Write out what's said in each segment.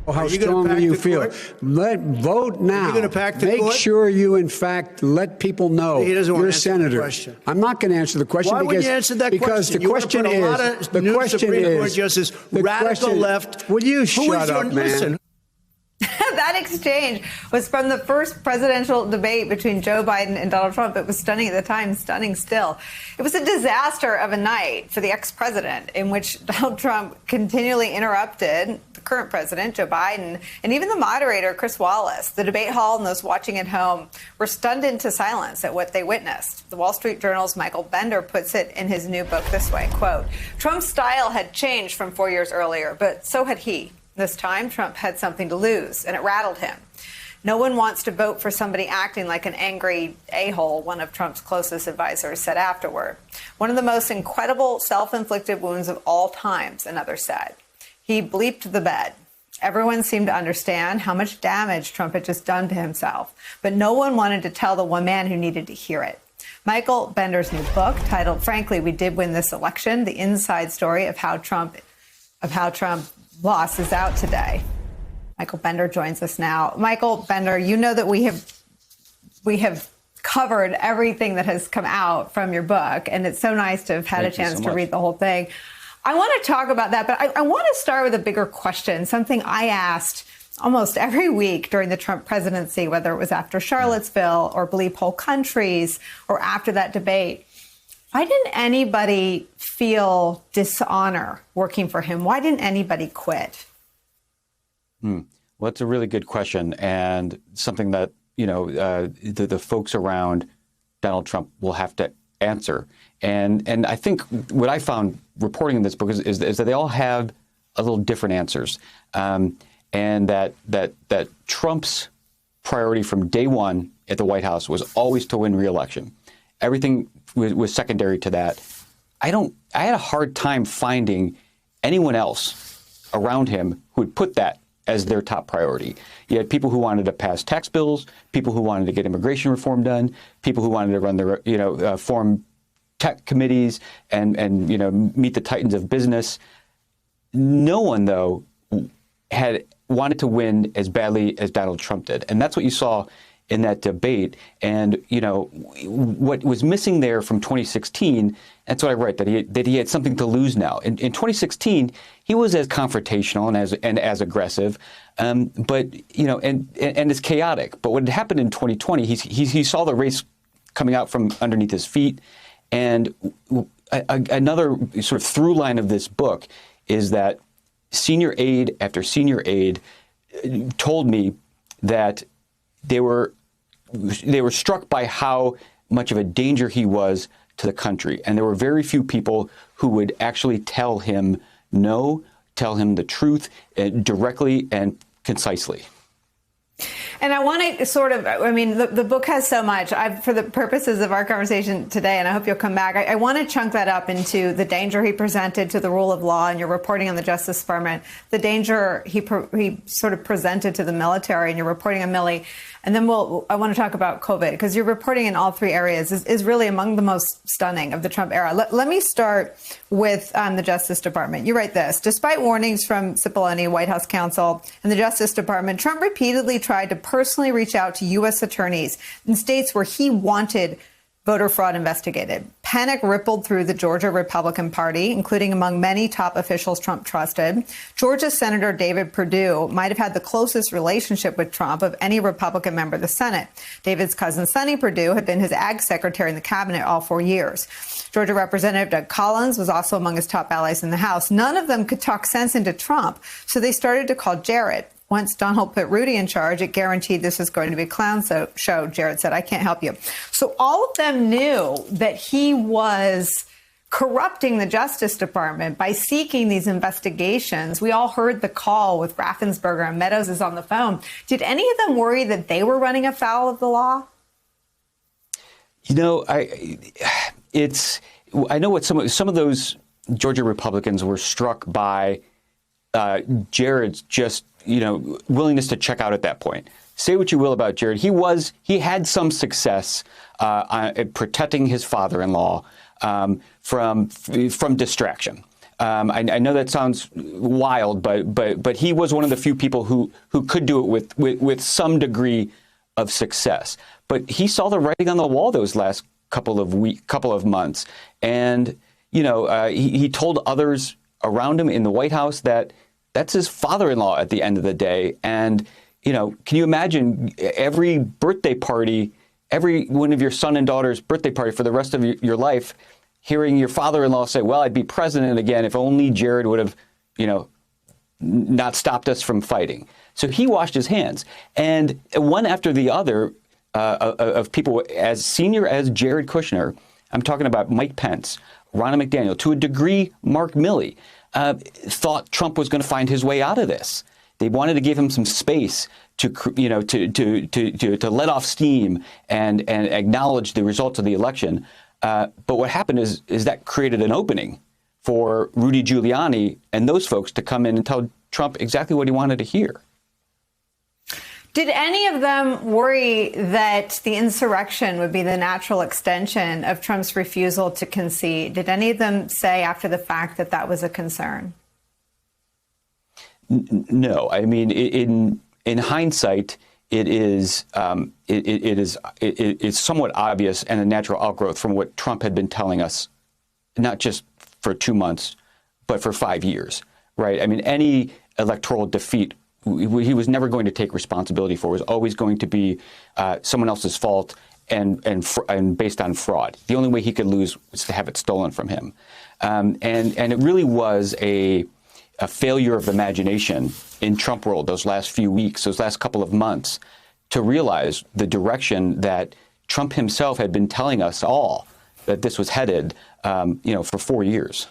How strongly you feel. Vote now. Are you going to pack the Make court? sure you, in fact, let people know He doesn't want you're a to answer the senator. question. I'm not going to answer the question. Why wouldn't you answer that because question? the question you want to put a lot of new Supreme Court justice, radical left. Will you shut up, man? Listen. That exchange was from the first presidential debate between Joe Biden and Donald Trump. It was stunning at the time, stunning still. It was a disaster of a night for the ex-president in which Donald Trump continually interrupted the current president, Joe Biden, and even the moderator, Chris Wallace. The debate hall and those watching at home were stunned into silence at what they witnessed. The Wall Street Journal's Michael Bender puts it in his new book this way, quote, Trump's style had changed from 4 years earlier, but so had he. This time, Trump had something to lose, and it rattled him. No one wants to vote for somebody acting like an angry a-hole, one of Trump's closest advisors said afterward. One of the most incredible self-inflicted wounds of all times, another said. He bleeped the bed. Everyone seemed to understand how much damage Trump had just done to himself, but no one wanted to tell the one man who needed to hear it. Michael Bender's new book, titled Frankly, We Did Win This Election, the inside story of how Trump lost, is out today. Michael Bender joins us now. Michael Bender, you know that we have covered everything that has come out from your book, and it's so nice to have had a chance to read the whole thing. I want to talk about that, but I want to start with a bigger question, something I asked almost every week during the Trump presidency, whether it was after Charlottesville or Bleep Whole Countries or after that debate. Why didn't anybody feel dishonor working for him? Why didn't anybody quit? Well, it's a really good question, and something that, the folks around Donald Trump will have to answer. And I think what I found reporting in this book is that they all have a little different answers. And that Trump's priority from day one at the White House was always to win re-election. Everything was secondary to that. I had a hard time finding anyone else around him who would put that as their top priority. You had people who wanted to pass tax bills, people who wanted to get immigration reform done, people who wanted to run the form tech committees and meet the titans of business. No one, though, had wanted to win as badly as Donald Trump did, and that's what you saw in that debate. And, what was missing there from 2016, that's what I write, that he had something to lose now. In 2016, he was as confrontational and as aggressive, but, and as chaotic. But what had happened in 2020, he saw the race coming out from underneath his feet. And another sort of through line of this book is that senior aide after senior aide told me that they were struck by how much of a danger he was to the country. And there were very few people who would actually tell him no, tell him the truth directly and concisely. And I want to the book has so much. For the purposes of our conversation today, and I hope you'll come back, I want to chunk that up into the danger he presented to the rule of law, and you're reporting on the Justice Department, the danger he sort of presented to the military, and you're reporting on Milley. And then I want to talk about COVID, because your reporting in all three areas is really among the most stunning of the Trump era. Let me start with the Justice Department. You write this: despite warnings from Cipollone, White House counsel, and the Justice Department, Trump repeatedly tried to personally reach out to U.S. attorneys in states where he wanted voter fraud investigated. Panic rippled through the Georgia Republican Party, including among many top officials Trump trusted. Georgia Senator David Perdue might have had the closest relationship with Trump of any Republican member of the Senate. David's cousin Sonny Perdue had been his ag secretary in the cabinet all 4 years. Georgia Representative Doug Collins was also among his top allies in the House. None of them could talk sense into Trump, so they started to call Jared. Once Donald put Rudy in charge, it guaranteed this was going to be a clown show. Jared said, I can't help you. So all of them knew that he was corrupting the Justice Department by seeking these investigations. We all heard the call with Raffensperger, and Meadows is on the phone. Did any of them worry that they were running afoul of the law? I know what some of those Georgia Republicans were struck by Jared's just willingness to check out at that point. Say what you will about Jared. He had some success protecting his father-in-law from distraction. I know that sounds wild, but he was one of the few people who could do it with some degree of success. But he saw the writing on the wall those last couple of months, and he told others around him in the White House that that's his father-in-law at the end of the day. And can you imagine every birthday party, every one of your son and daughter's birthday party for the rest of your life, hearing your father-in-law say, well, I'd be president again if only Jared would have, not stopped us from fighting. So he washed his hands. And one after the other of people as senior as Jared Kushner, I'm talking about Mike Pence, Ronna McDaniel, to a degree, Mark Milley, thought Trump was going to find his way out of this. They wanted to give him some space to let off steam and acknowledge the results of the election. But what happened is that created an opening for Rudy Giuliani and those folks to come in and tell Trump exactly what he wanted to hear. Did any of them worry that the insurrection would be the natural extension of Trump's refusal to concede? Did any of them say after the fact that that was a concern? No. I mean, in hindsight, it's somewhat obvious and a natural outgrowth from what Trump had been telling us, not just for 2 months, but for 5 years, right? I mean, any electoral defeat he was never going to take responsibility for. It was always going to be someone else's fault and based on fraud. The only way he could lose was to have it stolen from him. And it really was a failure of imagination in Trump world those last few weeks, those last couple of months, to realize the direction that Trump himself had been telling us all that this was headed, for 4 years.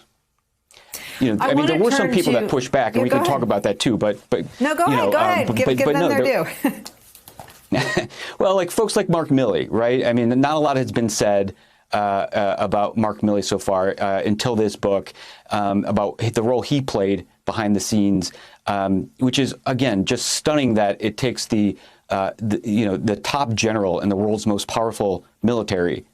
I mean, there were some people that pushed back, and we can talk about that too. But no, go ahead. Give them their due. Well, like folks like Mark Milley, right? I mean, not a lot has been said about Mark Milley so far until this book about the role he played behind the scenes, which is again just stunning that it takes the top general in the world's most powerful military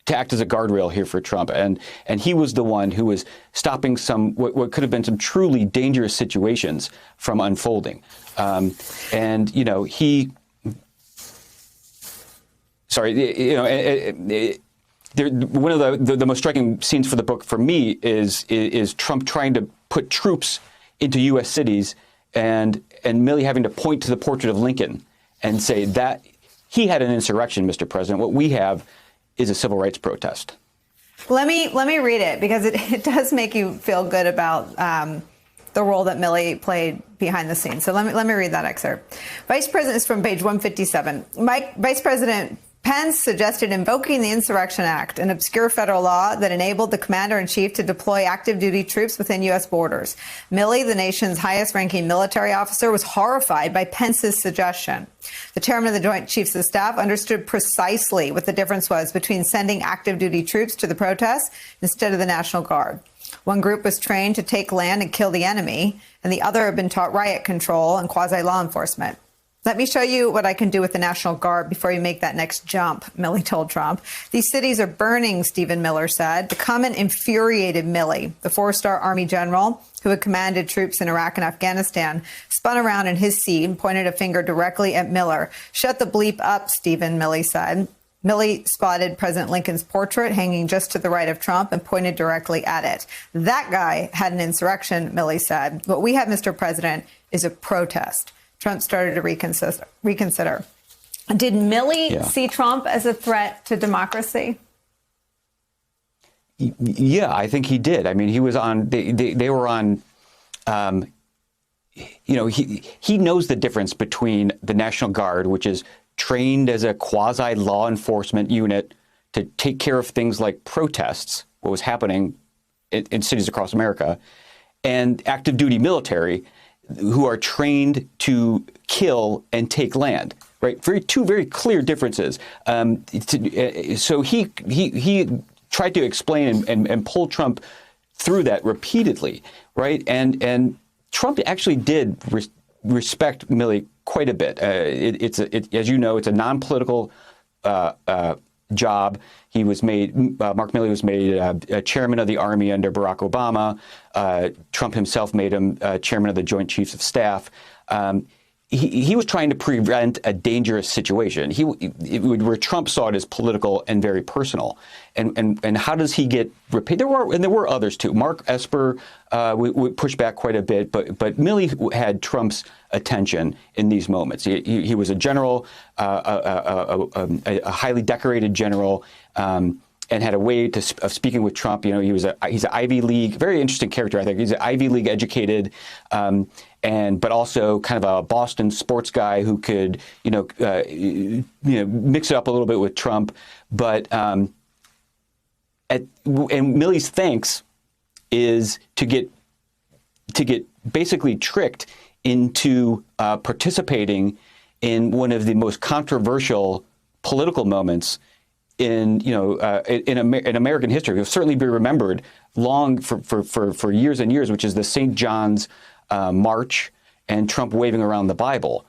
to act as a guardrail here for Trump. And he was the one who was stopping what could have been some truly dangerous situations from unfolding. One of the most striking scenes for the book for me is Trump trying to put troops into U.S. cities and Milley having to point to the portrait of Lincoln and say that he had an insurrection, Mr. President. What we have is a civil rights protest. Let me read it because it does make you feel good about the role that Milley played behind the scenes. So let me read that excerpt. Vice President is from page 157. Vice President Pence suggested invoking the Insurrection Act, an obscure federal law that enabled the commander-in-chief to deploy active duty troops within U.S. borders. Milley, the nation's highest-ranking military officer, was horrified by Pence's suggestion. The chairman of the Joint Chiefs of Staff understood precisely what the difference was between sending active duty troops to the protests instead of the National Guard. One group was trained to take land and kill the enemy, and the other had been taught riot control and quasi-law enforcement. Let me show you what I can do with the National Guard before you make that next jump, Milley told Trump. These cities are burning, Stephen Miller said. The comment infuriated Milley. The four-star Army general, who had commanded troops in Iraq and Afghanistan, spun around in his seat and pointed a finger directly at Miller. Shut the bleep up, Stephen, Milley said. Milley spotted President Lincoln's portrait hanging just to the right of Trump and pointed directly at it. That guy had an insurrection, Milley said. What we have, Mr. President, is a protest. Trump started to reconsider. Did Milley see Trump as a threat to democracy? Yeah, I think he did. I mean, he was on. They were on. He knows the difference between the National Guard, which is trained as a quasi law enforcement unit to take care of things like protests, what was happening in cities across America, and active duty military, who are trained to kill and take land, right? Two very clear differences. So he tried to explain and pull Trump through that repeatedly, right? And Trump actually did respect Milley quite a bit. As you know, it's a non-political job. He was made, Mark Milley was made chairman of the Army under Barack Obama. Trump himself made him chairman of the Joint Chiefs of Staff. He was trying to prevent a dangerous situation. Where Trump saw it as political and very personal. And how does he get repaid? There were others too. Mark Esper would push back quite a bit, but Milley had Trump's attention in these moments. He was a general, a highly decorated general. And had a way of speaking with Trump. You know, he's an Ivy League, very interesting character, I think. He's an Ivy League educated, but also kind of a Boston sports guy who could, mix it up a little bit with Trump. But and Milley's thanks is to get basically tricked into participating in one of the most controversial political moments in American history. It will certainly be remembered long for years and years, which is the St. John's March and Trump waving around the Bible.